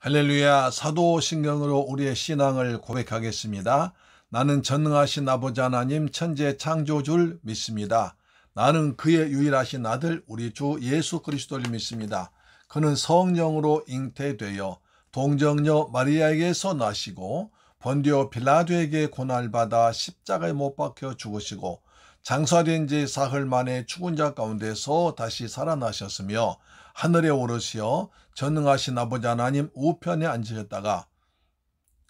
할렐루야. 사도신경으로 우리의 신앙을 고백하겠습니다. 나는 전능하신 아버지 하나님 천지의 창조주를 믿습니다. 나는 그의 유일하신 아들 우리 주 예수 그리스도를 믿습니다. 그는 성령으로 잉태되어 동정녀 마리아에게서 나시고 본디오 빌라도에게 고난받아 십자가에 못 박혀 죽으시고 장사된 지 사흘 만에 죽은 자 가운데서 다시 살아나셨으며 하늘에 오르시어 전능하신 아버지 하나님 우편에 앉으셨다가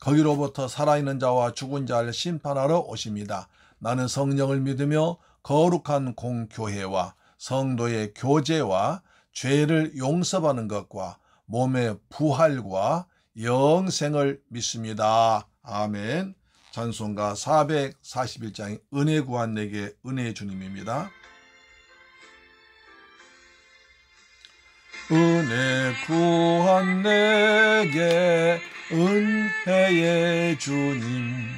거기로부터 살아있는 자와 죽은 자를 심판하러 오십니다. 나는 성령을 믿으며 거룩한 공교회와 성도의 교제와 죄를 용서받는 것과 몸의 부활과 영생을 믿습니다. 아멘. 찬송가 441장 은혜 구한 내게 은혜의 주님입니다. 은혜 구한 내게 은혜의 주님,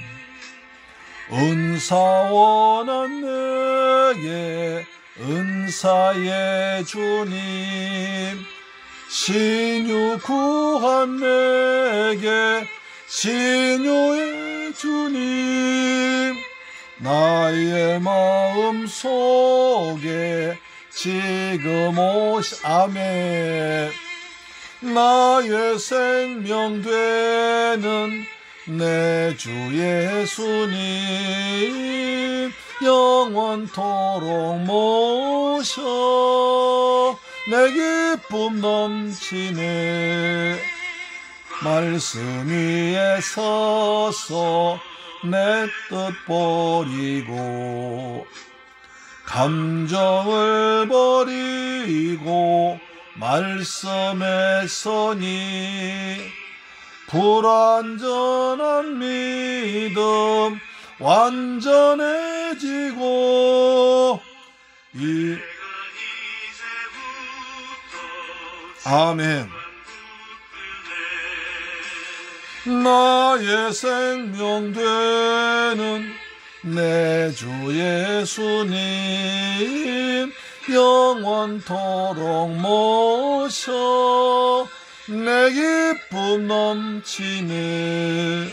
은사 원한 내게 은사의 주님, 신유 구한 내게 신유의 주님, 나의 마음 속에 지금 아멘. 나의 생명 되는 내 주 예수님, 영원토록 모셔 내 기쁨 넘치네. 말씀 위에 서서 내 뜻 버리고 감정을 버리고 말씀에 서니 불완전한 믿음 완전해지고 아멘. 나의 생명 되는 내 주 예수님, 영원토록 모셔 내 기쁨 넘치네.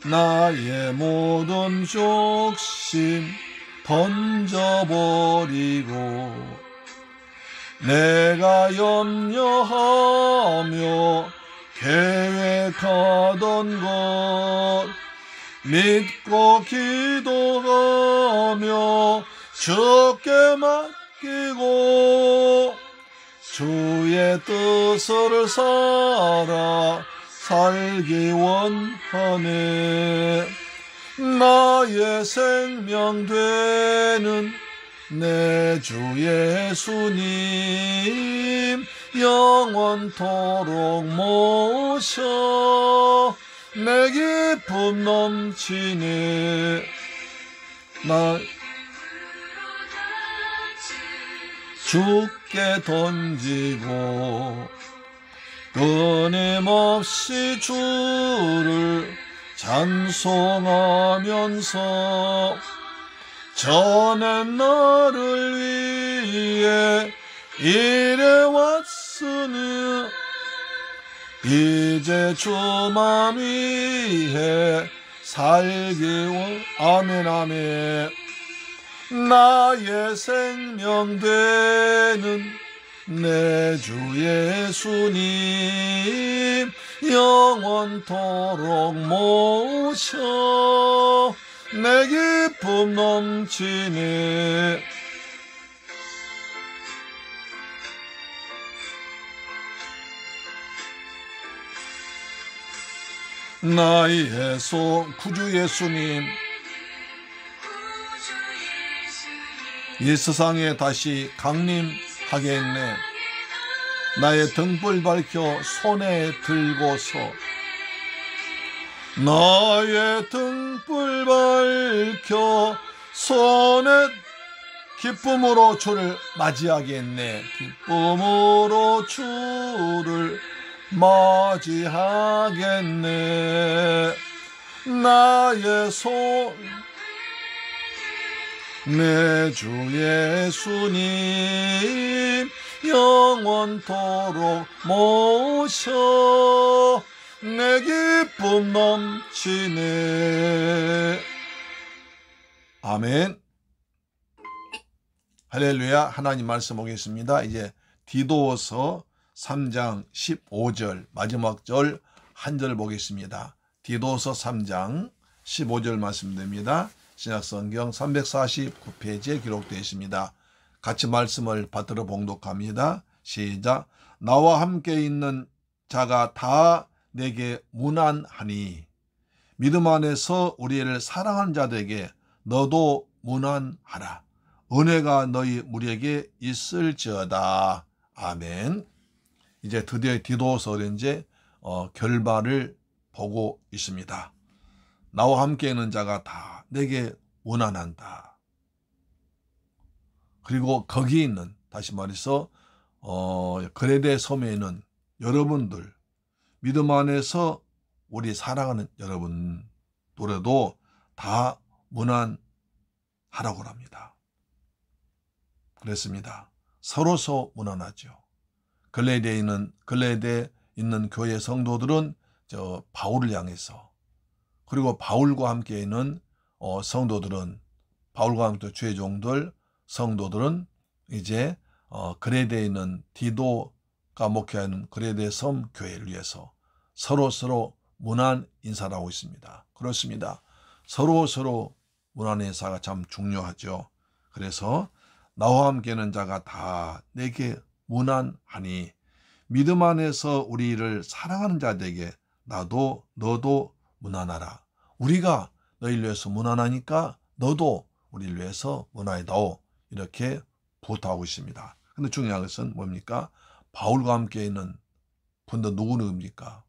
나의 모든 욕심 던져버리고 내가 염려하며 계획하던 것 믿고 기도하며 주께 맡기고 주의 뜻을 살기 원하네. 나의 생명 되는 내 주 예수님, 영원토록 모셔 내 기쁨 넘치네. 나 주께 던지고 끊임없이 주를 찬송하면서 전엔 나를 위해 일해왔으니 이제 주만 위해 살기 아멘 아멘. 나의 생명 되는 내 주 예수님, 영원토록 모셔 내 기쁨 넘치네. 나의 구주 예수님, 이 세상에 다시 강림하겠네. 나의 등불 밝혀 손에 들고서 나의 등불 밝혀 손에 기쁨으로 주를 맞이하겠네. 기쁨으로 주를 맞이하겠네. 나의 내 주 예수님, 영원토록 모셔 내 기쁨 넘치네. 아멘. 할렐루야. 하나님 말씀 보겠습니다. 이제 디도서 3장 15절 마지막 절 한 절 보겠습니다. 디도서 3장 15절 말씀됩니다. 신약성경 349페이지에 기록되어 있습니다. 같이 말씀을 받들어 봉독합니다. 시작. 나와 함께 있는 자가 다 내게 문안하니 믿음 안에서 우리를 사랑하는 자들에게 너도 문안하라. 은혜가 너희 무리에게 있을지어다. 아멘. 이제 드디어 디도서 이제 결말을 보고 있습니다. 나와 함께 있는 자가 다 내게 문안한다. 그리고 거기 있는, 다시 말해서 그레데 섬에 있는 여러분들, 믿음 안에서 우리 사랑하는 여러분 노래도 다 문안하라고 합니다. 그랬습니다. 서로서 문안하죠. 글레데에 있는 교회 성도들은 바울을 향해서, 그리고 바울과 함께 있는 성도들은, 바울과 함께 주의 종들 성도들은 이제 그레데에 있는 디도가 목회하는 그레데 섬 교회를 위해서 서로 문안 인사를 하고 있습니다. 그렇습니다. 서로 문안 인사가 참 중요하죠. 그래서 나와 함께는 자가 다 내게 문안하니 믿음 안에서 우리를 사랑하는 자들에게 너도 문안하라. 우리가 너희를 위해서 문안하니까 너도 우리를 위해서 문안해다오. 이렇게 부탁하고 있습니다. 근데 중요한 것은 뭡니까? 바울과 함께 있는 분들 누구입니까?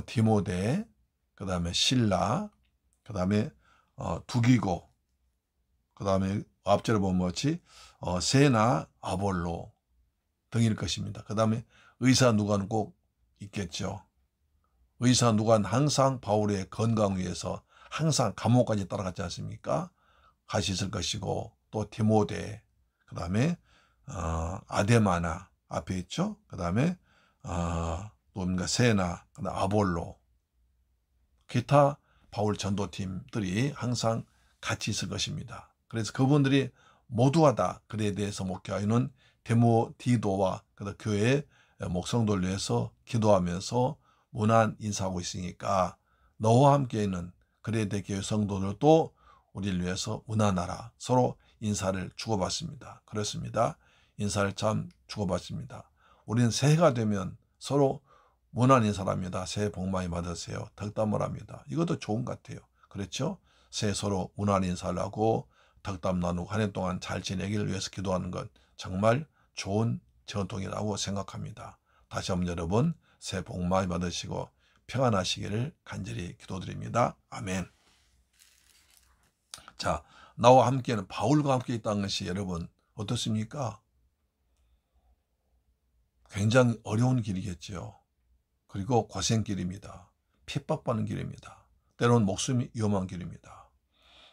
디모데, 그 다음에 실라, 그 다음에 두기고, 그 다음에 앞절에 보면 뭐지? 세나, 아볼로 등일 것입니다. 그 다음에 의사 누가는 꼭 있겠죠. 의사 누가는 항상 바울의 건강 위해서 항상 감옥까지 따라갔지 않습니까? 같이 있을 것이고, 또 디모데, 그 다음에 아데마나 앞에 있죠. 그 다음에 또 뭔가 세나, 그 다음에 아볼로, 기타 바울 전도팀들이 항상 같이 있을 것입니다. 그래서 그분들이 모두가 다 그에 대해서 목회하는 디모디도와 그 교회 목성도를 위해서 기도하면서 문안 인사하고 있으니까 너와 함께 있는 그레데 교회 성도들도 우리를 위해서 문안하라. 서로 인사를 주고받습니다. 그렇습니다. 인사를 참 주고받습니다. 우리는 새해가 되면 서로 문안 인사를 합니다. 새해 복 많이 받으세요. 덕담을 합니다. 이것도 좋은 것 같아요. 그렇죠? 새해 서로 문안 인사를 하고 덕담 나누고 한 해 동안 잘 지내기를 위해서 기도하는 것 정말 좋은 전통이라고 생각합니다. 다시 한번 여러분 새해 복 많이 받으시고 평안하시기를 간절히 기도드립니다. 아멘. 자, 나와 함께는 바울과 함께 있다는 것이 여러분 어떻습니까? 굉장히 어려운 길이겠죠. 그리고 고생길입니다. 핍박받는 길입니다. 때로는 목숨이 위험한 길입니다.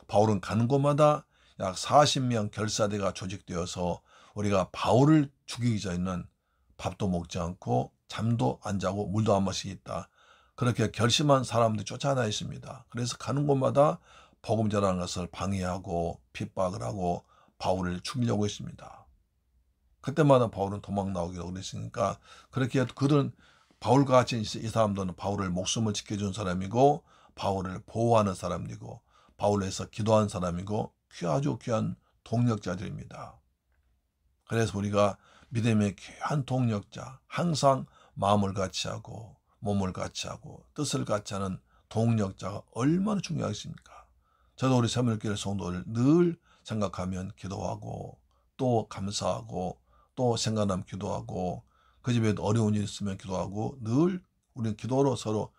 바울은 가는 곳마다 약 40명 결사대가 조직되어서 우리가 바울을 죽이기 전에는 밥도 먹지 않고 잠도 안 자고 물도 안 마시고 있다. 그렇게 결심한 사람들이 쫓아나 있습니다. 그래서 가는 곳마다 복음 전하는 것을 방해하고 핍박을 하고 바울을 죽이려고 했습니다. 그때마다 바울은 도망 나오기로 그랬으니까 그렇게 그들은 바울과 같이 이 사람들은 바울을 목숨을 지켜준 사람이고 바울을 보호하는 사람이고 바울을 위해서 기도한 사람이고 아주 귀한 동력자들입니다. 그래서 우리가 믿음의 귀한 동력자, 항상 마음을 같이 하고 몸을 같이 하고 뜻을 같이 하는 동력자가 얼마나 중요하겠습니까? 저도 우리 새물교회 성도를 늘 생각하면 기도하고 또 감사하고 또 생각나면 기도하고 그 집에 어려운 일 있으면 기도하고 늘 우리는 기도로 서로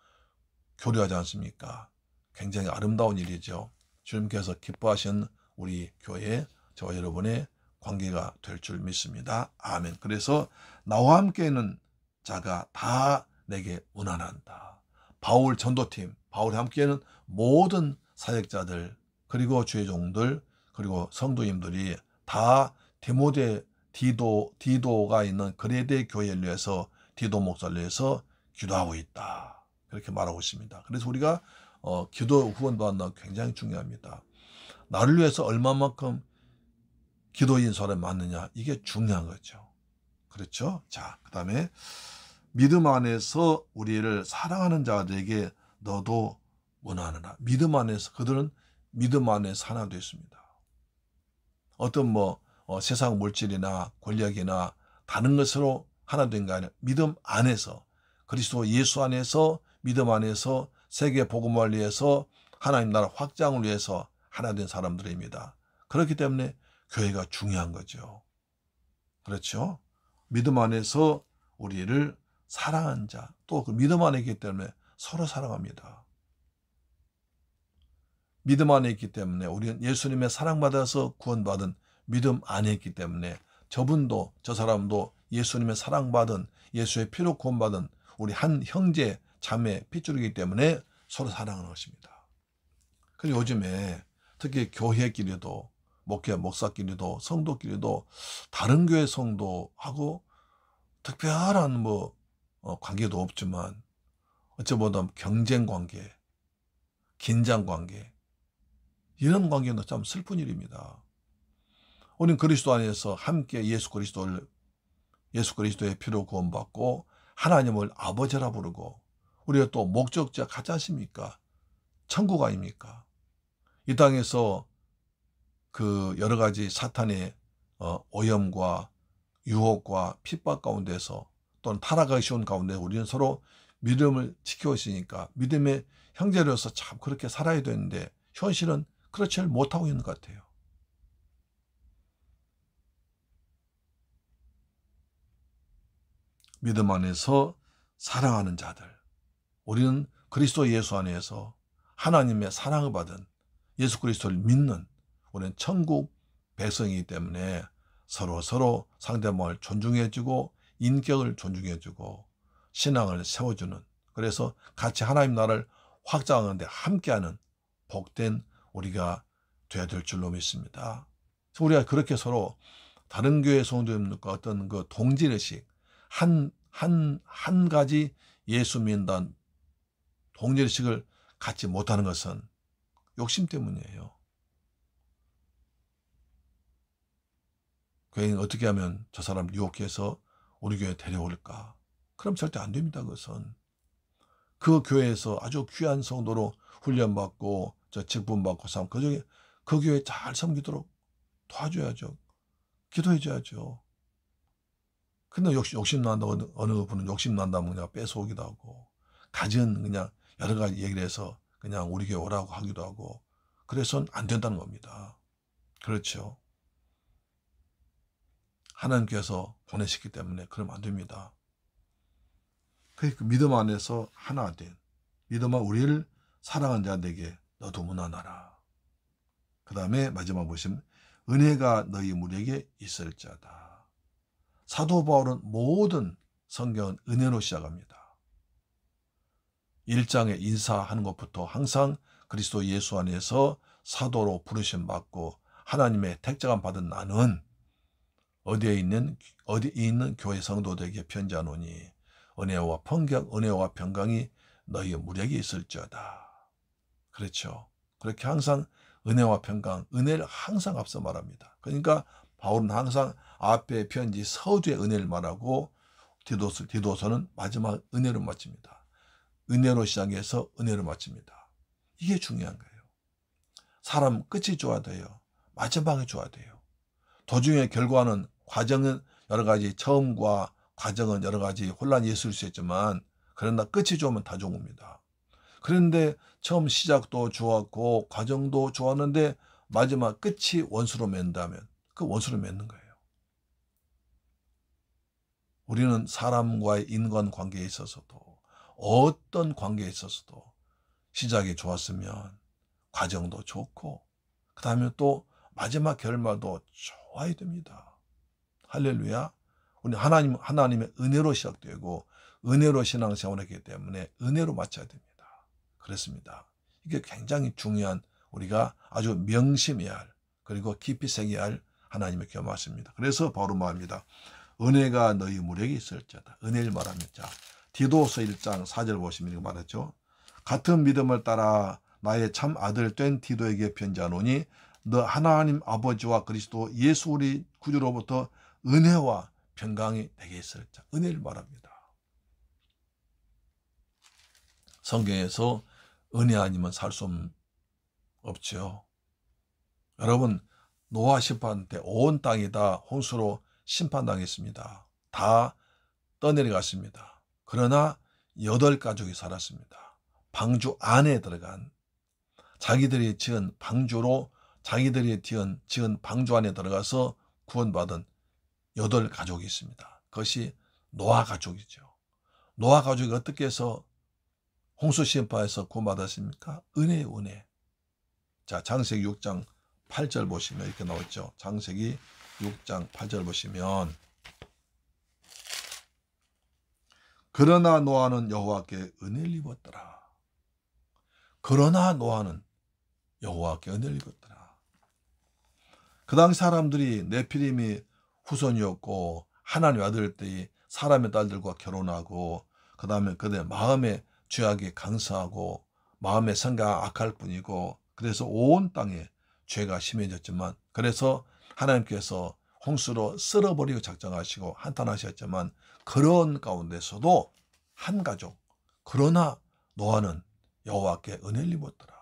교류하지 않습니까? 굉장히 아름다운 일이죠. 주님께서 기뻐하신 우리 교회 저와 여러분의 관계가 될 줄 믿습니다. 아멘. 그래서 나와 함께 있는 자가 다 내게 문안한다. 바울 전도팀, 바울과 함께하는 모든 사역자들 그리고 주의 종들 그리고 성도님들이 다 디모데 디도가 있는 그레데 교회를 위해서 디도 목사를 위해서 기도하고 있다. 그렇게 말하고 있습니다. 그래서 우리가 기도 후원받는 거 굉장히 중요합니다. 나를 위해서 얼마만큼 기도인 사람이 많느냐, 이게 중요한 거죠. 그렇죠? 자, 그 다음에 믿음 안에서 우리를 사랑하는 자들에게 너도 원하느라. 믿음 안에서, 그들은 믿음 안에서 하나 되었습니다. 어떤 세상 물질이나 권력이나 다른 것으로 하나 된 게 아니라 믿음 안에서, 그리스도 예수 안에서, 믿음 안에서 세계 복음을 위해서 하나님 나라 확장을 위해서 하나 된 사람들입니다. 그렇기 때문에 교회가 중요한 거죠. 그렇죠? 믿음 안에서 우리를 사랑한 자, 또 그 믿음 안에 있기 때문에 서로 사랑합니다. 믿음 안에 있기 때문에 우리는 예수님의 사랑받아서 구원받은 믿음 안에 있기 때문에 저분도 저 사람도 예수님의 사랑받은 예수의 피로 구원받은 우리 한 형제 자매 핏줄이기 때문에 서로 사랑하는 것입니다. 그리고 요즘에 특히 교회끼리도 목사끼리도 성도끼리도 다른 교회 성도하고 특별한 관계도 없지만 어찌보다 경쟁 관계, 긴장 관계, 이런 관계는 참 슬픈 일입니다. 우리는 그리스도 안에서 함께 예수 그리스도의 피로 구원받고 하나님을 아버지라 부르고 우리가 또 목적지가 같지 않습니까? 천국 아닙니까? 이 땅에서 그 여러 가지 사탄의 오염과 유혹과 핍박 가운데서 또는 타락하기 쉬운 가운데 우리는 서로 믿음을 지키고 있으니까 믿음의 형제로서 참 그렇게 살아야 되는데 현실은 그렇지 못하고 있는 것 같아요. 믿음 안에서 사랑하는 자들, 우리는 그리스도 예수 안에서 하나님의 사랑을 받은 예수 그리스도를 믿는 우리는 천국 백성이기 때문에 서로 상대방을 존중해주고 인격을 존중해주고 신앙을 세워주는, 그래서 같이 하나님 나라를 확장하는 데 함께하는 복된 우리가 되어야 될 줄로 믿습니다. 우리가 그렇게 서로 다른 교회 성도님들과 어떤 그 동질의식, 한 가지 예수 믿는다는 동질의식을 갖지 못하는 것은 욕심 때문이에요. 교회는 어떻게 하면 저 사람 유혹해서 우리 교회에 데려올까? 그럼 절대 안 됩니다. 그것은 그 교회에서 아주 귀한 성도로 훈련받고 직분받고 그 교회 잘 섬기도록 도와줘야죠. 기도해줘야죠. 근데 욕심 난다고 어느 분은 욕심 난다면 그냥 뺏어오기도 하고 가진 그냥 여러 가지 얘기를 해서 그냥 우리 교회 오라고 하기도 하고 그래서는 안 된다는 겁니다. 그렇죠. 하나님께서 보내시기 때문에 그러면 안 됩니다. 그 믿음 안에서 하나 된 믿음 안 우리를 사랑한 자들에게 너도 문안하라. 그 다음에 마지막 보시면 은혜가 너희 무리에게 있을 자다. 사도 바울은 모든 성경은 은혜로 시작합니다. 1장에 인사하는 것부터 항상 그리스도 예수 안에서 사도로 부르심 받고 하나님의 택정함 받은 나는 어디에 있는 교회 성도들에게 편지하노니 은혜와 평강이 너희 무리에게 있을지어다. 그렇죠. 그렇게 항상 은혜와 평강, 은혜를 항상 앞서 말합니다. 그러니까 바울은 항상 앞에 편지 서두에 은혜를 말하고 디도서는 마지막 은혜로 마칩니다. 은혜로 시작해서 은혜로 마칩니다. 이게 중요한 거예요. 사람 끝이 좋아야 돼요. 마지막에 좋아야 돼요. 도중의 결과는 과정은 여러 가지 처음과 과정은 여러 가지 혼란이 있을 수 있지만 그러나 끝이 좋으면 다 좋은 겁니다. 그런데 처음 시작도 좋았고 과정도 좋았는데 마지막 끝이 원수로 맺는다면 그 원수로 맺는 거예요. 우리는 사람과의 인간관계에 있어서도 어떤 관계에 있어서도 시작이 좋았으면 과정도 좋고 그 다음에 또 마지막 결말도 좋아야 됩니다. 할렐루야. 우리 하나님의 은혜로 시작되고 은혜로 신앙생활을 했기 때문에 은혜로 마쳐야 됩니다. 그렇습니다. 이게 굉장히 중요한 우리가 아주 명심해야 할 그리고 깊이 새겨야 할 하나님의 귀한 말씀입니다. 그래서 바로 말합니다. 은혜가 너희 무리에게 있을지어다. 은혜를 말합니다. 디도서 1장 4절 보시면 이거 말했죠. 같은 믿음을 따라 나의 참 아들 된 디도에게 편지하노니 너 하나님 아버지와 그리스도 예수 우리 구주로부터 은혜와 평강이 내게 있을자. 은혜를 말합니다. 성경에서 은혜 아니면 살 수 없죠. 여러분, 노아 심판 때 온 땅이 다 홍수로 심판당했습니다. 다 떠내려갔습니다. 그러나 8가족이 살았습니다. 방주 안에 들어간 자기들이 지은 방주로 자기들이 지은 방주 안에 들어가서 구원받은 8가족이 있습니다. 그것이 노아 가족이죠. 노아 가족이 어떻게 해서 홍수 심판에서 구원받았습니까? 은혜의 은혜. 자, 창세기 6장 8절 보시면 이렇게 나오죠. 창세기 6장 8절 보시면 그러나 노아는 여호와께 은혜를 입었더라. 그러나 노아는 여호와께 은혜를 입었더라. 그 당시 사람들이 네피림이 후손이었고 하나님의 아들들이 사람의 딸들과 결혼하고 그 다음에 그들 마음에 죄악이 강성하고 마음의 생각이 악할 뿐이고 그래서 온 땅에 죄가 심해졌지만 그래서 하나님께서 홍수로 쓸어버리고 작정하시고 한탄하셨지만 그런 가운데서도 한 가족 그러나 노아는 여호와께 은혜를 입었더라.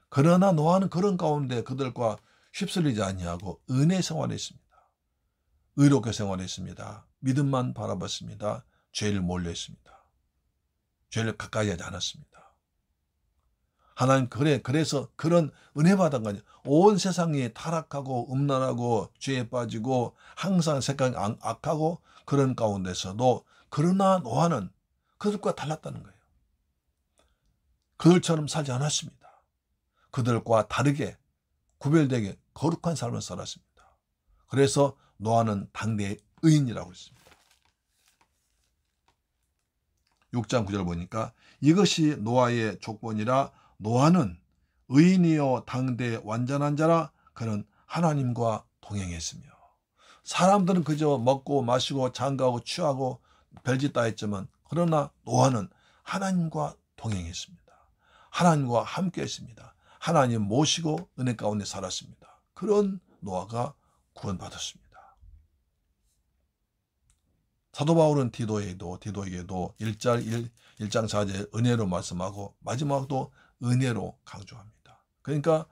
그러나 노아는 그런 가운데 그들과 휩쓸리지 아니하고 은혜 생활했습니다. 의롭게 생활했습니다. 믿음만 바라봤습니다. 죄를 몰려했습니다. 죄를 가까이 하지 않았습니다. 하나님 그래서 그런 은혜 받은 거냐. 온 세상이 타락하고 음란하고 죄에 빠지고 항상 생각이 악하고 그런 가운데서도 그러나 노아는 그들과 달랐다는 거예요. 그들처럼 살지 않았습니다. 그들과 다르게 구별되게 거룩한 삶을 살았습니다. 그래서 노아는 당대의 의인이라고 했습니다. 6장 9절 보니까 이것이 노아의 조건이라 노아는 의인이요 당대 완전한 자라 그는 하나님과 동행했으며 사람들은 그저 먹고 마시고 장가고 취하고 별짓 다 했지만 그러나 노아는 하나님과 동행했습니다. 하나님과 함께 했습니다. 하나님 모시고 은혜 가운데 살았습니다. 그런 노아가 구원받았습니다. 사도 바울은 디도에게도 1장 4절 은혜로 말씀하고 마지막도 은혜로 강조합니다. 그러니까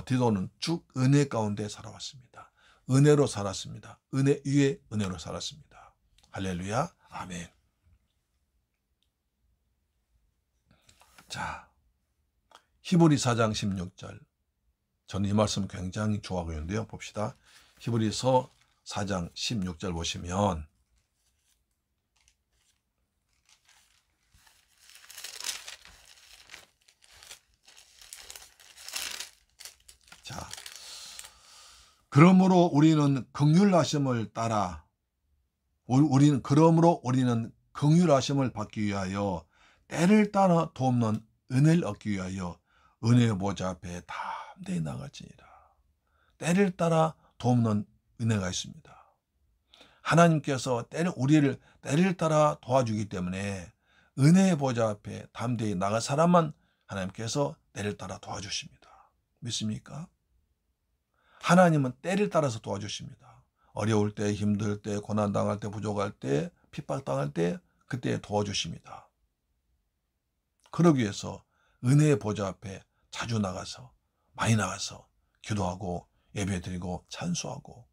디도는 쭉 은혜 가운데 살아왔습니다. 은혜로 살았습니다. 은혜 위에 은혜로 살았습니다. 할렐루야. 아멘. 자, 히브리 4장 16절. 저는 이 말씀 굉장히 좋아하고 있는데요. 봅시다. 히브리서 4장 16절 보시면 자, 그러므로 우리는 긍휼하심을 따라 우리는 긍휼하심을 받기 위하여 때를 따라 돕는 은혜를 얻기 위하여 은혜의 보좌 앞에 담대히 나갈지니라. 때를 따라 돕는 은혜가 있습니다. 하나님께서 우리를 때를 따라 도와주기 때문에 은혜의 보좌 앞에 담대히 나갈 사람만 하나님께서 때를 따라 도와주십니다. 믿습니까? 하나님은 때를 따라서 도와주십니다. 어려울 때, 힘들 때, 고난당할 때, 부족할 때, 핍박당할 때 그때 도와주십니다. 그러기 위해서 은혜의 보좌 앞에 자주 나가서 많이 나가서 기도하고 예배드리고 찬송하고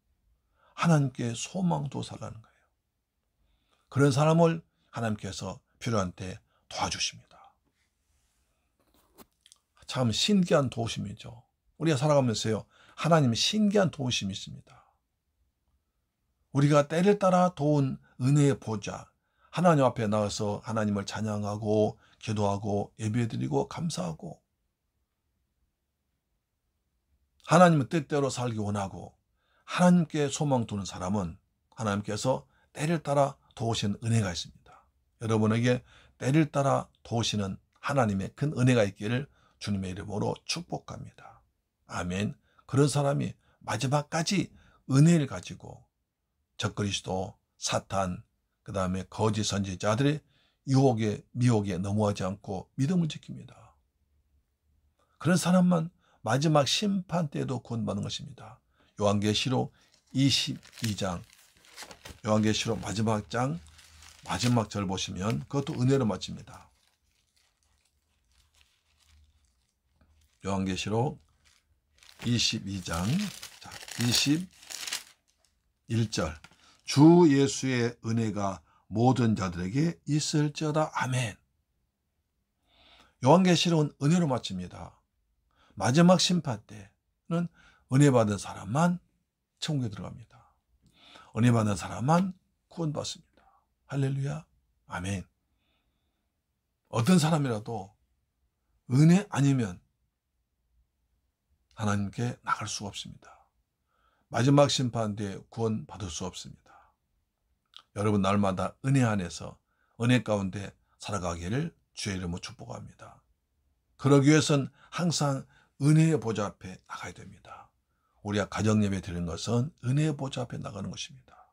하나님께 소망도 살라는 거예요. 그런 사람을 하나님께서 필요한 때 도와주십니다. 참 신기한 도우심이죠. 우리가 살아가면서요. 하나님의 신기한 도우심이 있습니다. 우리가 때를 따라 도운 은혜의 보좌, 하나님 앞에 나가서 하나님을 찬양하고 기도하고 예배드리고 감사하고 하나님의 뜻대로 살기 원하고 하나님께 소망 두는 사람은 하나님께서 때를 따라 도우시는 은혜가 있습니다. 여러분에게 때를 따라 도우시는 하나님의 큰 은혜가 있기를 주님의 이름으로 축복합니다. 아멘. 그런 사람이 마지막까지 은혜를 가지고 적그리스도, 사탄, 그 다음에 거짓 선지자들의 유혹에 미혹에 넘어가지 않고 믿음을 지킵니다. 그런 사람만 마지막 심판 때도 구원받는 것입니다. 요한계시록 22장, 요한계시록 마지막 장 마지막 절 보시면 그것도 은혜로 마칩니다. 요한계시록 22장 21절 주 예수의 은혜가 모든 자들에게 있을지어다. 아멘. 요한계시록은 은혜로 마칩니다. 마지막 심판 때는 은혜 받은 사람만 천국에 들어갑니다. 은혜 받은 사람만 구원받습니다. 할렐루야. 아멘. 어떤 사람이라도 은혜 아니면 하나님께 나갈 수가 없습니다. 마지막 심판 때 구원 받을 수 없습니다. 여러분 날마다 은혜 안에서 은혜 가운데 살아가기를 주의 이름으로 축복합니다. 그러기 위해서는 항상 은혜의 보좌 앞에 나가야 됩니다. 우리가 가정예배 드리는 것은 은혜의 보좌 앞에 나가는 것입니다.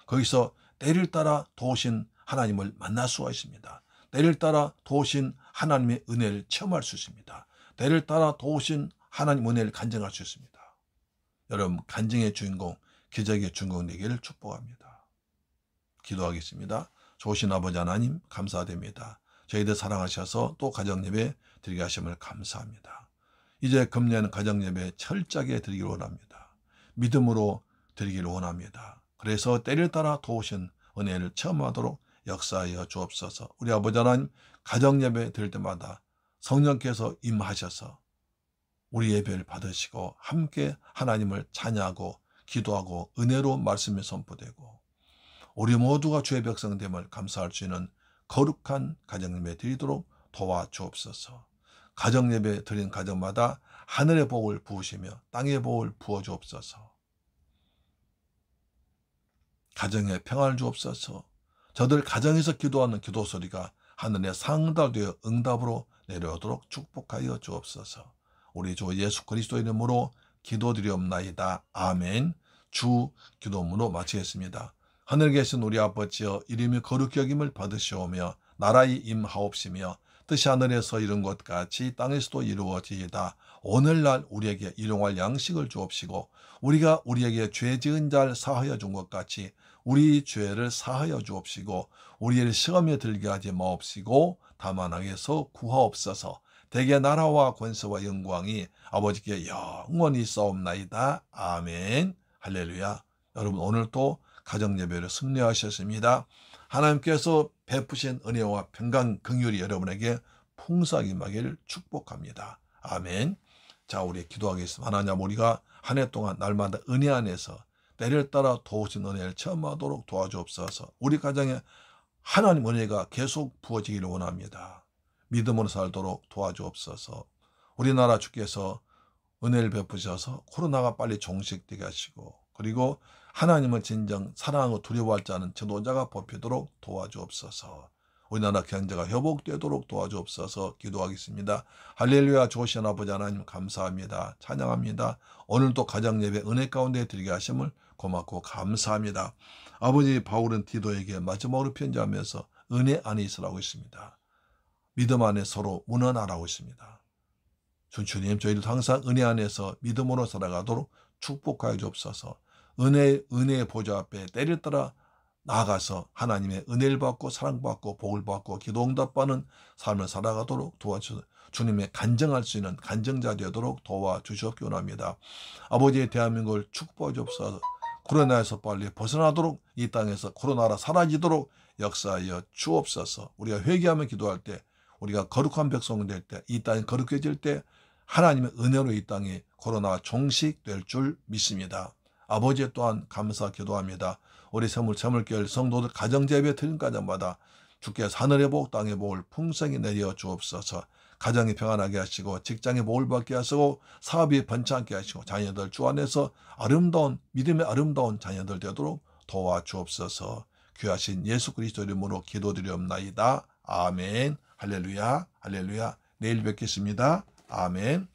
거기서 때를 따라 도우신 하나님을 만날 수가 있습니다. 때를 따라 도우신 하나님의 은혜를 체험할 수 있습니다. 때를 따라 도우신 하나님 은혜를 간증할 수 있습니다. 여러분 간증의 주인공, 기적의 주인공 되기를 축복합니다. 기도하겠습니다. 좋으신 아버지 하나님 감사드립니다. 저희들 사랑하셔서 또 가정예배 드리게 하심을 감사합니다. 이제 금년 가정예배 철저하게 드리기를 원합니다. 믿음으로 드리기를 원합니다. 그래서 때를 따라 도우신 은혜를 체험하도록 역사하여 주옵소서. 우리 아버지 하나님 가정예배 드릴 때마다 성령께서 임하셔서 우리 예배를 받으시고 함께 하나님을 찬양하고 기도하고 은혜로 말씀이 선포되고 우리 모두가 주의 백성됨을 감사할 수 있는 거룩한 가정예배 드리도록 도와주옵소서. 가정예배 드린 가정마다 하늘의 복을 부으시며 땅의 복을 부어주옵소서. 가정에 평안을 주옵소서. 저들 가정에서 기도하는 기도 소리가 하늘에 상달되어 응답으로 내려오도록 축복하여 주옵소서. 우리 주 예수 그리스도 이름으로 기도드리옵나이다. 아멘. 주 기도문으로 마치겠습니다. 하늘에 계신 우리 아버지여 이름이 거룩히 여김을 받으시오며 나라의 임하옵시며 뜻이 하늘에서 이룬 것 같이 땅에서도 이루어지이다. 오늘날 우리에게 일용할 양식을 주옵시고 우리가 우리에게 죄 지은 자를 사하여 준 것 같이 우리 죄를 사하여 주옵시고 우리를 시험에 들게 하지 마옵시고 다만 악에서 구하옵소서. 대개 나라와 권세와 영광이 아버지께 영원히 있사옵나이다. 아멘. 할렐루야. 여러분 오늘도 가정예배를 승리하셨습니다. 하나님께서 베푸신 은혜와 평강 긍휼이 여러분에게 풍성하게 임하기를 축복합니다. 아멘. 자, 우리 기도하겠습니다. 하나님, 우리가 한 해 동안 날마다 은혜 안에서 때를 따라 도우신 은혜를 체험하도록 도와주옵소서. 우리 가정에 하나님 은혜가 계속 부어지기를 원합니다. 믿음으로 살도록 도와주옵소서. 우리나라 주께서 은혜를 베푸셔서 코로나가 빨리 종식되게 하시고 그리고 하나님을 진정 사랑하고 두려워할 자는 지도자가 뽑히도록 도와주옵소서. 우리나라 경제가 회복되도록 도와주옵소서. 기도하겠습니다. 할렐루야. 좋으신 아버지 하나님 감사합니다. 찬양합니다. 오늘도 가정예배 은혜 가운데 드리게 하심을 고맙고 감사합니다. 아버지 바울은 디도에게 마지막으로 편지하면서 은혜 안에 있으라고 했습니다. 믿음 안에 서로 문안하라고 했습니다. 주님, 저희도 항상 은혜 안에서 믿음으로 살아가도록 축복하여 주옵소서. 은혜의 보좌 앞에 때를 따라 나아가서 하나님의 은혜를 받고 사랑받고 복을 받고 기도 응답받는 삶을 살아가도록 도와주셔서 주님의 간증할 수 있는 간증자 되도록 도와주시옵기 원합니다. 아버지의 대한민국을 축복해 주옵소서. 코로나에서 빨리 벗어나도록 이 땅에서 코로나라 사라지도록 역사하여 주옵소서. 우리가 회개하며 기도할 때 우리가 거룩한 백성 될 때 이 땅이 거룩해질 때 하나님의 은혜로 이 땅이 코로나 종식될 줄 믿습니다. 아버지 또한 감사 기도합니다. 우리 새물결 성도들 가정예배 드린 가정마다 주께서 하늘의 복 땅의 복을 풍성히 내려 주옵소서. 가정이 평안하게 하시고 직장에 복을 받게 하시고 사업이 번창하게 하시고 자녀들 주 안에서 아름다운 믿음의 아름다운 자녀들 되도록 도와주옵소서. 귀하신 예수 그리스도 이름으로 기도드리옵나이다. 아멘. 할렐루야. 할렐루야. 내일 뵙겠습니다. 아멘.